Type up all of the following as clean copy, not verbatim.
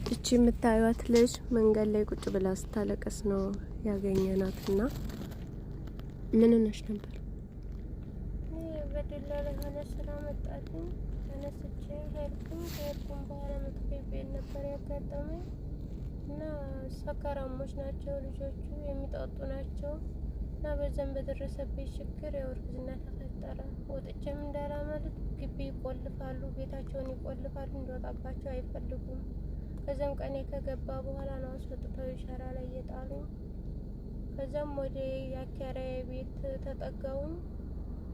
እቺ የምታዩት ልጅ መንገድ ላይ ቁጭ ብላ ስታለቀስ ነው ያገኘናትና ምን ሆነሽ ነበር? በደላላ ሆነ ስራ መጣልኝ ተነስቼ ሄድኩኝ በኋላ መጥፎ ቤት ነበር ያጋጠመኝ እና ሰካራሞች ናቸው ልጆቹ የሚጠጡ ናቸው እና በዛም በደረሰብኝ ችግር ያው እርግዝና ተፈጠረ። ወጥቼም እንዳላመልጥ ግቢ ይቆልፋሉ፣ ቤታቸውን ይቆልፋሉ፣ እንድወጣባቸው አይፈልጉም። ከዛም ቀኔ ከገባ በኋላ ነው አስወጥተው ሸራ ላይ የጣሉኝ። ከዛም ወደ የአኪራይ ቤት ተጠጋውኝ።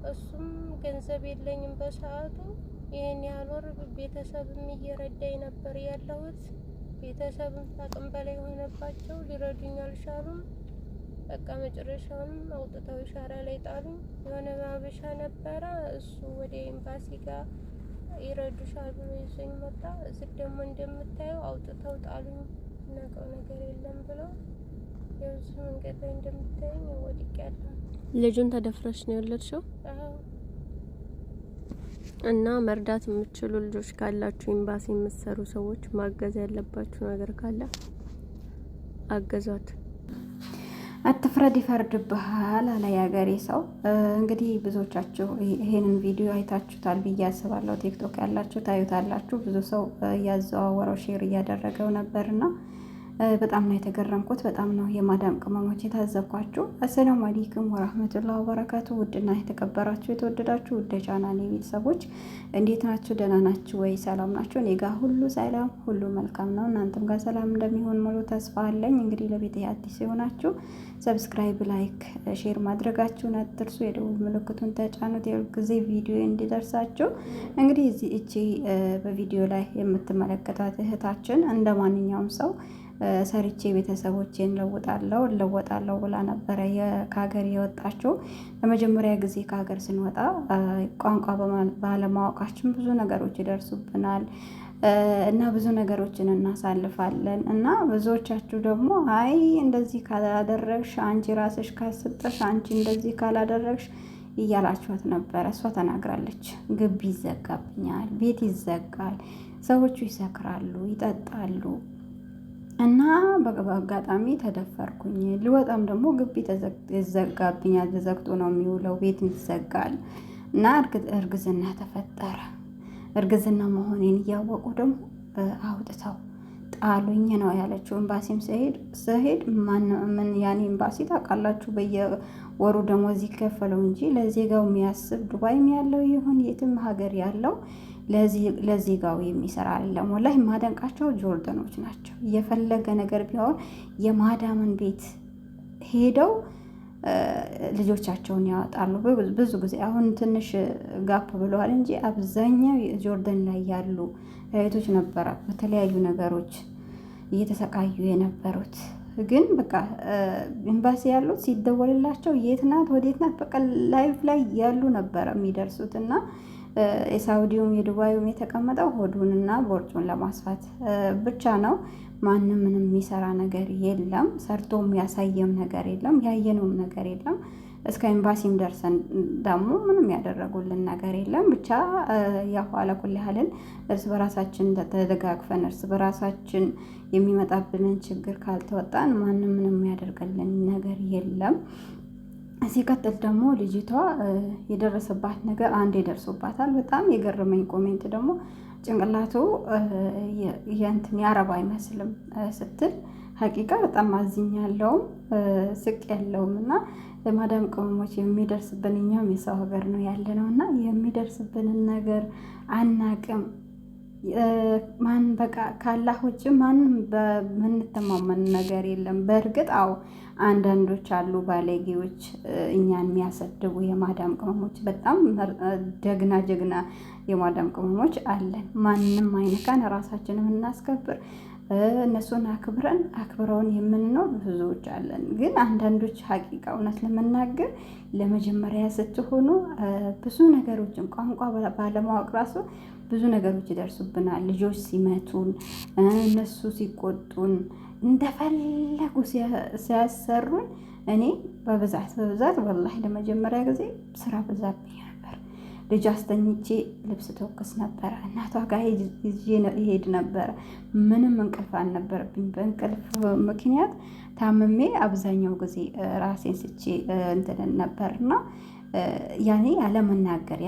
እሱም ገንዘብ የለኝም በሰዓቱ ይሄን ያህል ወር ቤተሰብም እየረዳኝ ነበር ያለሁት። ቤተሰብም አቅም በላይ ሆነባቸው፣ ሊረዱኝ አልቻሉም። በቃ መጨረሻውንም አውጥተው ሸራ ላይ ጣሉኝ። የሆነ ማበሻ ነበረ እሱ ወደ ኤምባሲ ጋር ይረዱሻል ብሎ ይዞኝ መጣ። እዚህ ደግሞ እንደምታየው አውጥተው ጣሉኝ። እናውቀው ነገር የለም ብለው የዚህ መንገድ ላይ እንደምታየኝ ወድቄያለሁ። ልጁን ተደፍረሽ ነው የወለድሽው? አዎ። እና መርዳት የምትችሉ ልጆች ካላችሁ ኤምባሲ የምትሰሩ ሰዎች ማገዝ ያለባችሁ ነገር ካለ አገዟት። አትፍረድ ይፈርድብሃል አለ ያገሬ ሰው። እንግዲህ ብዙዎቻችሁ ይሄንን ቪዲዮ አይታችሁታል ብዬ አስባለሁ። ቲክቶክ ያላችሁ ታዩታላችሁ። ብዙ ሰው እያዘዋወረው ሼር እያደረገው ነበርና በጣም ነው የተገረምኩት። በጣም ነው የማዳም ቅመሞች የታዘብኳችሁ። አሰላሙ አለይኩም ወራህመቱላሂ ወበረካቱ። ውድና የተከበራችሁ የተወደዳችሁ ውድ ቻናሌ ቤተሰቦች እንዴት ናችሁ? ደህና ናችሁ ወይ? ሰላም ናችሁ? እኔ ጋር ሁሉ ሰላም፣ ሁሉ መልካም ነው። እናንተም ጋር ሰላም እንደሚሆን ሙሉ ተስፋ አለኝ። እንግዲህ ለቤት አዲስ የሆናችሁ ሰብስክራይብ፣ ላይክ፣ ሼር ማድረጋችሁን አትርሱ። የደውል ምልክቱን ተጫኑት የሁል ጊዜ ቪዲዮ እንዲደርሳችሁ። እንግዲህ እቺ በቪዲዮ ላይ የምትመለከቷት እህታችን እንደ ማንኛውም ሰው ሰርቼ ቤተሰቦቼን ለወጣለሁ ብላ ነበረ ከሀገር የወጣችው። ለመጀመሪያ ጊዜ ከሀገር ስንወጣ ቋንቋ ባለማወቃችን ብዙ ነገሮች ይደርሱብናል እና ብዙ ነገሮችን እናሳልፋለን እና ብዙዎቻችሁ ደግሞ አይ እንደዚህ ካላደረግሽ አንቺ ራስሽ ካልሰጠሽ አንቺ እንደዚህ ካላደረግሽ እያላችኋት ነበረ። እሷ ተናግራለች። ግቢ ይዘጋብኛል፣ ቤት ይዘጋል፣ ሰዎቹ ይሰክራሉ፣ ይጠጣሉ እና በአጋጣሚ ተደፈርኩኝ። ልወጣም ደግሞ ግቢ ይዘጋብኛል፣ ተዘግቶ ነው የሚውለው፣ ቤት ይዘጋል እና እርግዝና ተፈጠረ። እርግዝና መሆኔን እያወቁ ደግሞ አውጥተው ጣሉኝ ነው ያለችው። ኤምባሲም ስሄድ ምን ያኔ ኤምባሲ ታውቃላችሁ በየወሩ ደሞዝ ይከፈለው እንጂ ለዜጋው የሚያስብ ዱባይም ያለው ይሁን የትም ሀገር ያለው ለዜጋው የሚሰራ አይደለም። ወላሂ ማደንቃቸው ጆርዳኖች ናቸው። የፈለገ ነገር ቢሆን የማዳምን ቤት ሄደው ልጆቻቸውን ያወጣሉ። ብዙ ጊዜ አሁን ትንሽ ጋፕ ብለዋል እንጂ አብዛኛው ጆርዳን ላይ ያሉ እህቶች ነበረ በተለያዩ ነገሮች እየተሰቃዩ የነበሩት። ግን በቃ ኤምባሲ ያሉት ሲደወልላቸው የት ናት ወዴት ናት በቃ ላይፍ ላይ ያሉ ነበረ የሚደርሱት እና የሳውዲውም የዱባዩም የተቀመጠው ሆዱንና ቦርጩን ለማስፋት ብቻ ነው። ማንም ምንም የሚሰራ ነገር የለም። ሰርቶ የሚያሳየም ነገር የለም። ያየነውም ነገር የለም። እስከ ኤምባሲም ደርሰን ደግሞ ምንም ያደረጉልን ነገር የለም። ብቻ ያው አለኩል ያህልን እርስ በራሳችን ተደጋግፈን እርስ በራሳችን የሚመጣብንን ችግር ካልተወጣን ማንም ምንም ያደርገልን ነገር የለም። ሲቀጥል ደግሞ ልጅቷ የደረሰባት ነገር አንዴ ደርሶባታል። በጣም የገረመኝ ኮሜንት ደግሞ ጭንቅላቱ የእንትን የአረብ አይመስልም ስትል ሀቂቃ በጣም አዝኛለሁም ስቅ ያለውም እና ማዳም ቅመሞች የሚደርስብን እኛም የሰው ሀገር ነው ያለ ነው እና የሚደርስብንን ነገር አናቅም። ማን በቃ ካላህ ውጭ ማንም በምንተማመን ነገር የለም። በእርግጥ አዎ አንዳንዶች አሉ ባለጌዎች እኛን የሚያሰድቡ የማዳም ቅመሞች፣ በጣም ጀግና የማዳም ቅመሞች አለን። ማንም አይነካን፣ ራሳችንን እናስከብር፣ እነሱን አክብረውን የምንኖር ብዙዎች አለን። ግን አንዳንዶች ሀቂቃ እውነት ለመናገር ለመጀመሪያ ስትሆኑ ብዙ ነገሮችን ቋንቋ ባለማወቅ ራሱ ብዙ ነገሮች ይደርሱብናል። ልጆች ሲመቱን፣ እነሱ ሲቆጡን፣ እንደፈለጉ ሲያሰሩን እኔ በብዛት ወላሂ ለመጀመሪያ ጊዜ ስራ በዛብኝ ነበር። ልጅ አስተኝቼ ልብስ ተወቅስ ነበረ። እናቷ ጋር ይሄድ ነበረ። ምንም እንቅልፍ አልነበረብኝ። በእንቅልፍ ምክንያት ታምሜ አብዛኛው ጊዜ ራሴን ስቼ እንትንን ነበርና ያኔ አለመናገር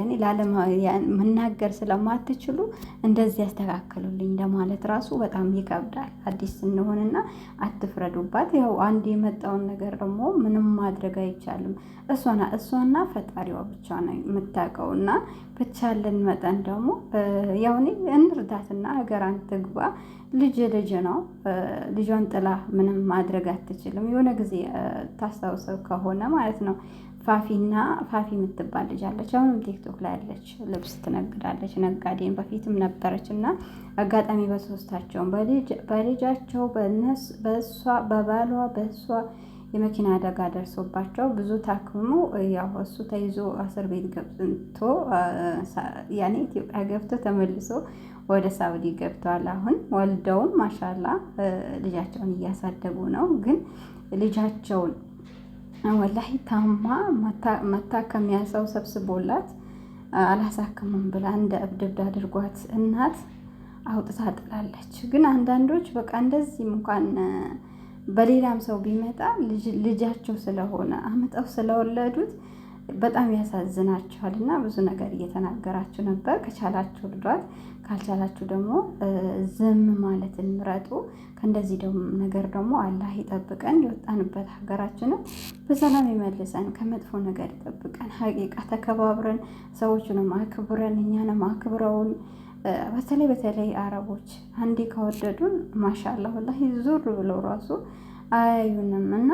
መናገር ስለማትችሉ እንደዚህ ያስተካክሉልኝ ለማለት ራሱ በጣም ይከብዳል። አዲስ ስንሆንና አትፍረዱባት። ያው አንድ የመጣውን ነገር ደግሞ ምንም ማድረግ አይቻልም። እሷና ፈጣሪዋ ብቻ ነው የምታውቀውና በቻለን መጠን ደግሞ ያው እንርዳትና ሀገራን ትግባ። ልጅ ነው። ልጇን ጥላ ምንም ማድረግ አትችልም። የሆነ ጊዜ ታስታውሰው ከሆነ ማለት ነው ፋፊ የምትባል ልጅ አለች። አሁንም ቲክቶክ ላይ ያለች ልብስ ትነግዳለች። ነጋዴን በፊትም ነበረች እና አጋጣሚ በሶስታቸውም በልጃቸው በባሏ በእሷ የመኪና አደጋ ደርሶባቸው ብዙ ታክሞ ያው እሱ ተይዞ እስር ቤት ገብቶ ያኔ ኢትዮጵያ ገብቶ ተመልሶ ወደ ሳውዲ ገብተዋል። አሁን ወልደውም ማሻላ ልጃቸውን እያሳደጉ ነው። ግን ልጃቸውን ወላሂ ታማ መታከሚያ ሰው ሰብስቦላት አላሳክምም ብላ እንደ እብድ አድርጓት እናት አውጥታ ጥላለች። ግን አንዳንዶች በቃ እንደዚህም እንኳን በሌላም ሰው ቢመጣ ልጃቸው ስለሆነ አምጠው ስለወለዱት በጣም ያሳዝናችኋል። እና ብዙ ነገር እየተናገራችሁ ነበር። ከቻላችሁ እርዷት፣ ካልቻላችሁ ደግሞ ዝም ማለትን ምረጡ። ከእንደዚህ ነገር ደግሞ አላህ ይጠብቀን። የወጣንበት ሀገራችንን በሰላም ይመልሰን፣ ከመጥፎ ነገር ይጠብቀን። ሀቂቃ ተከባብረን ሰዎቹንም አክብረን እኛንም አክብረውን። በተለይ አረቦች አንዴ ከወደዱን ማሻአላህ ወላሂ ዙር ብለው ራሱ አያዩንም እና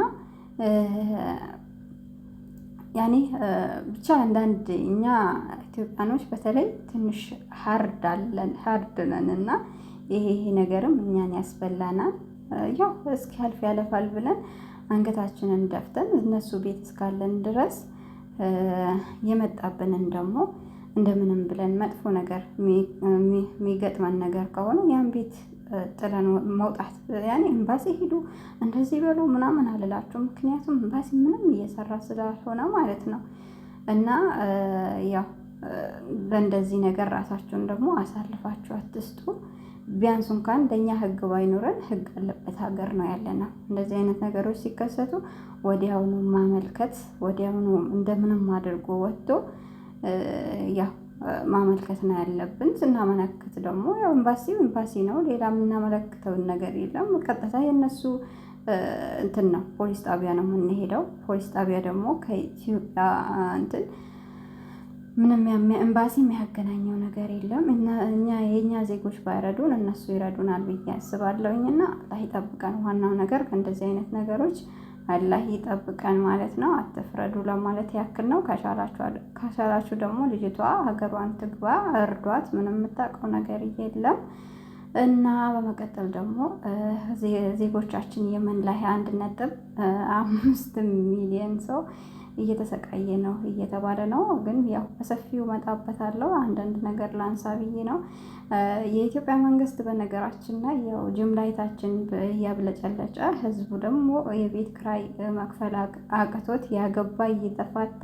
ያኔ ብቻ አንዳንድ እኛ ኢትዮጵያኖች በተለይ ትንሽ ሀርድ ነን እና ይሄ ነገርም እኛን ያስበላናል። ያው እስኪያልፍ ያለፋል ብለን አንገታችንን ደፍተን እነሱ ቤት እስካለን ድረስ የመጣብንን ደግሞ እንደምንም ብለን መጥፎ ነገር የሚገጥመን ነገር ከሆነ ያን ቤት ጥለን መውጣት። ያኔ ኤምባሲ ሂዱ እንደዚህ በሉ ምናምን አልላችሁ፣ ምክንያቱም ኤምባሲ ምንም እየሰራ ስላልሆነ ማለት ነው። እና ያው በእንደዚህ ነገር ራሳችሁን ደግሞ አሳልፋችሁ አትስጡ። ቢያንስ እንኳን እንደኛ ህግ ባይኖረን ህግ አለበት ሀገር ነው ያለነው። እንደዚህ አይነት ነገሮች ሲከሰቱ ወዲያውኑ ማመልከት፣ ወዲያውኑ እንደምንም አድርጎ ወጥቶ ያው ማመልከት ነው ያለብን። ስናመለክት ደግሞ ያው ኤምባሲ ነው፣ ሌላ የምናመለክተውን ነገር የለም። ቀጥታ የነሱ እንትን ነው፣ ፖሊስ ጣቢያ ነው የምንሄደው። ፖሊስ ጣቢያ ደግሞ ከኢትዮጵያ እንትን ምንም ኤምባሲ የሚያገናኘው ነገር የለም። የእኛ ዜጎች ባይረዱን እነሱ ይረዱናል ብዬ አስባለሁኝ። እና አላህ ይጠብቀን። ዋናው ነገር ከእንደዚህ አይነት ነገሮች አላህ ይጠብቀን ማለት ነው። አትፍረዱ ለማለት ያክል ነው። ከቻላችሁ ደግሞ ልጅቷ ሀገሯን ትግባ፣ እርዷት። ምንም የምታውቀው ነገር የለም። እና በመቀጠል ደግሞ ዜጎቻችን የመን ላይ 1.5 ሚሊዮን ሰው እየተሰቃየ ነው እየተባለ ነው። ግን ያው በሰፊው መጣበታለሁ። አንዳንድ ነገር ላንሳ ብዬ ነው። የኢትዮጵያ መንግስት በነገራችን ላይ ያው ጅምላይታችን እያብለጨለጨ፣ ህዝቡ ደግሞ የቤት ክራይ መክፈል አቅቶት ያገባ እየተፋታ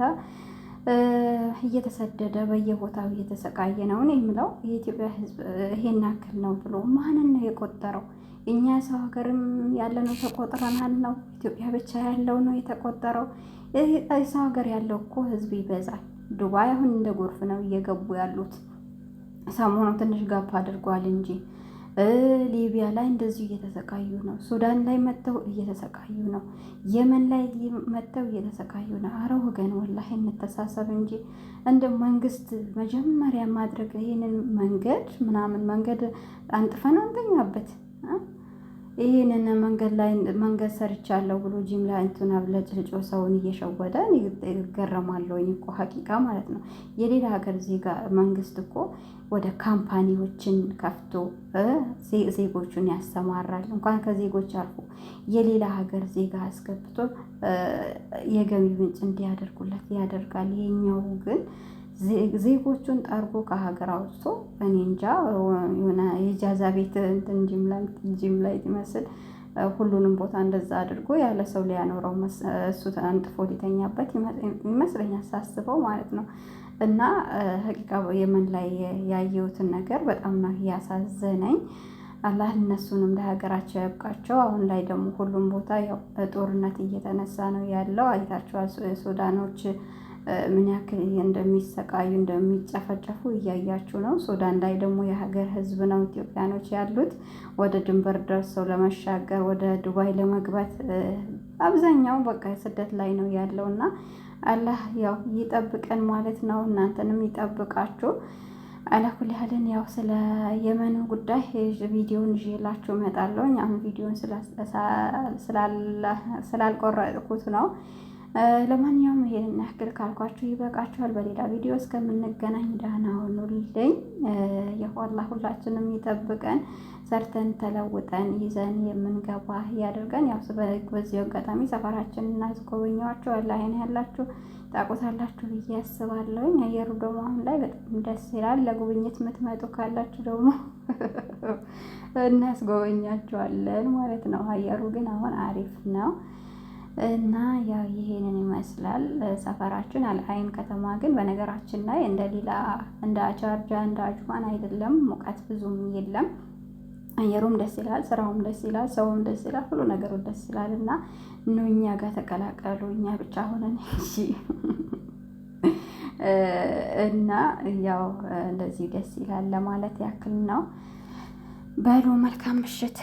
እየተሰደደ በየቦታው እየተሰቃየ ነው። እኔ የምለው የኢትዮጵያ ህዝብ ይሄን ያክል ነው ብሎ ማንን ነው የቆጠረው? እኛ ሰው ሀገርም ያለነው ተቆጥረናል ነው? ኢትዮጵያ ብቻ ያለው ነው የተቆጠረው? ሰው ሀገር ያለው እኮ ህዝብ ይበዛል። ዱባይ አሁን እንደ ጎርፍ ነው እየገቡ ያሉት። ሰሞኑ ትንሽ ጋፕ አድርጓል እንጂ ሊቢያ ላይ እንደዚሁ እየተሰቃዩ ነው። ሱዳን ላይ መጥተው እየተሰቃዩ ነው። የመን ላይ መጥተው እየተሰቃዩ ነው። አረ ወገን ወላሂ እንተሳሰብ እንጂ እንደ መንግስት መጀመሪያ ማድረግ ይሄንን መንገድ አንጥፈን አንተኛበት። ይሄንን መንገድ ሰርቻለሁ ብሎ ጅምላ እንትን አብለጭልጮ ሰውን እየሸወደ ይገረማለሁኝ እኮ ሀቂቃ ማለት ነው። የሌላ ሀገር ዜጋ መንግስት እኮ ወደ ካምፓኒዎችን ከፍቶ ዜጎቹን ያሰማራል። እንኳን ከዜጎች አልፎ የሌላ ሀገር ዜጋ አስገብቶ የገቢ ምንጭ እንዲያደርጉለት ያደርጋል። ይሄኛው ግን ዜጎቹን ጠርጎ ከሀገር አውጥቶ እኔ እንጃ የሆነ የጃዛ ቤት እንትን ጅምላ ይመስል ሁሉንም ቦታ እንደዛ አድርጎ ያለ ሰው ሊያኖረው እሱ አንጥፎ ሊተኛበት ይመስለኛል ሳስበው ማለት ነው። እና ሀቂቃ የመን ላይ ያየሁትን ነገር በጣም ነው ያሳዘነኝ። አላህ እነሱንም ለሀገራቸው ያብቃቸው። አሁን ላይ ደግሞ ሁሉም ቦታ ያው ጦርነት እየተነሳ ነው ያለው። አይታችኋል ሱዳኖች ምን ያክል እንደሚሰቃዩ እንደሚጨፈጨፉ እያያችሁ ነው። ሱዳን ላይ ደግሞ የሀገር ህዝብ ነው ኢትዮጵያኖች ያሉት። ወደ ድንበር ደርሰው ለመሻገር ወደ ዱባይ ለመግባት አብዛኛው በቃ ስደት ላይ ነው ያለው እና አላህ ያው ይጠብቀን ማለት ነው። እናንተንም ይጠብቃችሁ። አላኩል ያህልን ያው ስለ የመን ጉዳይ ቪዲዮን ይዤላችሁ እመጣለሁ። አሁን ቪዲዮን ስላልቆረጥኩት ነው። ለማንኛውም ይሄንን ያክል ካልኳችሁ ይበቃችኋል። በሌላ ቪዲዮ እስከምንገናኝ ደህና ሁኑልኝ። አላህ ሁላችንም ይጠብቀን፣ ሰርተን ተለውጠን ይዘን የምንገባ ያድርገን። ያው በዚህ አጋጣሚ ሰፈራችንን እናስጎበኛችሁ አላህን ያላችሁ ታውቁታላችሁ ብዬ አስባለሁኝ። አየሩ ደግሞ አሁን ላይ በጣም ደስ ይላል። ለጉብኝት የምትመጡ ካላችሁ ደግሞ እናስጎበኛችኋለን ማለት ነው። አየሩ ግን አሁን አሪፍ ነው እና ያው ይሄንን ይመስላል ሰፈራችን። አልአይን ከተማ ግን በነገራችን ላይ እንደሌላ እንደ አቻርጃ እንደ አጅማን አይደለም። ሙቀት ብዙም የለም። አየሩም ደስ ይላል፣ ስራውም ደስ ይላል፣ ሰውም ደስ ይላል፣ ሁሉ ነገሩ ደስ ይላል እና እኛ ጋር ተቀላቀሉ። እኛ ብቻ ሆነን እንጂ እና ያው እንደዚህ ደስ ይላል ለማለት ያክል ነው። በሉ መልካም ምሽት።